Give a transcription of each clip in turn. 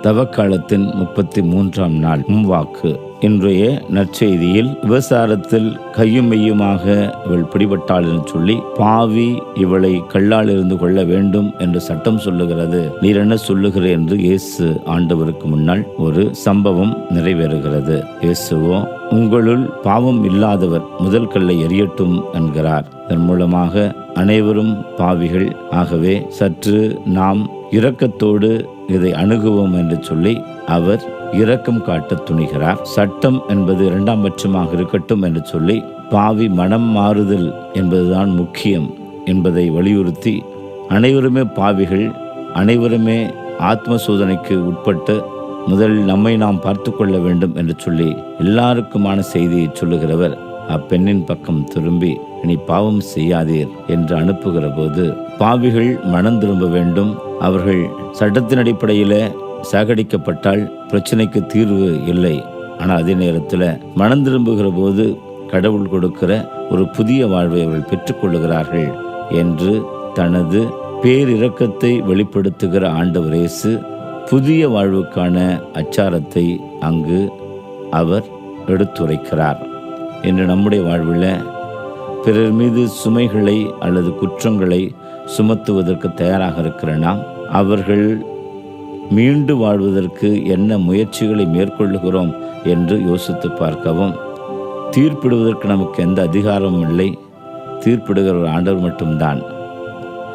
தவக்காலத்தின் 33ஆம் நாள் வாக்கு. இன்றைய நற்செய்தியில் விபசாரத்தில் கையும் மெய்யுமாக இவள் பிடிபட்டாள் என்று சொல்லி பாவி இவளை கல்லால் இருந்து கொள்ள வேண்டும் என்று சட்டம் சொல்லுகிறது. நீர் என்ன சொல்லுகிற என்று இயேசு ஆண்டவருக்கு முன்னால் ஒரு சம்பவம் நிறைவேறுகிறது. இயேசுவோ உங்களுள் பாவம் இல்லாதவர் முதல் கல்லை எறியட்டும் என்கிறார். இதன் மூலமாக அனைவரும் பாவிகள். ஆகவே சற்று நாம் இரக்கத்தோடு இதை அணுகுவோம் என்று சொல்லி அவர் இரக்கம் காட்ட துணிகிறார். சட்டம் என்பது இரண்டாம் பட்சமாக இருக்கட்டும் என்று சொல்லி பாவி மனம் மாறுதல் என்பதுதான் முக்கியம் என்பதை வலியுறுத்தி அனைவருமே பாவிகள், அனைவருமே ஆத்ம சோதனைக்கு உட்பட்டு முதலில் நம்மை நாம் பார்த்து கொள்ள வேண்டும் என்று சொல்லி எல்லாருக்குமான செய்தியை சொல்லுகிறவர் அப்பெண்ணின் பக்கம் திரும்பி இனி பாவம் செய்யாதீர் என்று அனுப்புகிற போது பாவிகள் மனம் திரும்ப வேண்டும். அவர்கள் சட்டத்தின் அடிப்படையில் சாகடிக்கப்பட்டால் பிரச்சனைக்கு தீர்வு இல்லை. ஆனால் அதே நேரத்தில் மனம் திரும்புகிற போது கடவுள் கொடுக்கிற ஒரு புதிய வாழ்வை அவர்கள் பெற்றுக்கொள்ளுகிறார்கள் என்று தனது பேரிரக்கத்தை வெளிப்படுத்துகிற ஆண்டவர் இயேசு புதிய வாழ்வுக்கான அச்சாரத்தை அங்கு அவர் எடுத்துரைக்கிறார். இன்று நம்முடைய வாழ்வில் பிறர் மீது சுமைகளை அல்லது குற்றங்களை சுமத்துவதற்கு தயாராக இருக்கிற நாம் அவர்கள் மீண்டு வாழ்வதற்கு என்ன முயற்சிகளை மேற்கொள்ளுகிறோம் என்று யோசித்து பார்க்கவும். தீர்ப்பிடுவதற்கு நமக்கு எந்த அதிகாரமும் இல்லை, தீர்ப்பிடுகிற ஒரு ஆண்டவர் மட்டும்தான்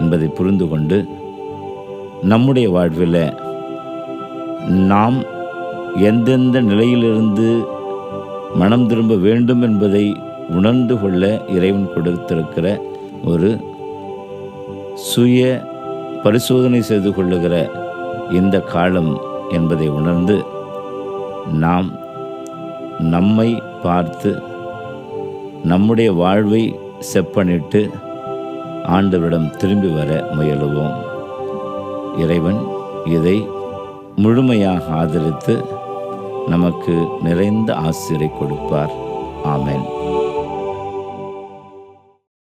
என்பதை புரிந்து கொண்டு நம்முடைய வாழ்வில் நாம் எந்தெந்த நிலையிலிருந்து மனம் திரும்ப வேண்டும் என்பதை உணர்ந்து கொள்ள இறைவன் கொடுத்திருக்கிற ஒரு சுய பரிசோதனை செய்து கொள்ளுகிற இந்த காலம் என்பதை உணர்ந்து நாம் நம்மை பார்த்து நம்முடைய வாழ்வை செப்பனிட்டு ஆண்டவரிடம் திரும்பி வர முயலுவோம். இறைவன் இதை முழுமையாக ஆதரித்து நமக்கு நிறைந்த ஆசிரை கொடுப்பார். ஆமென்.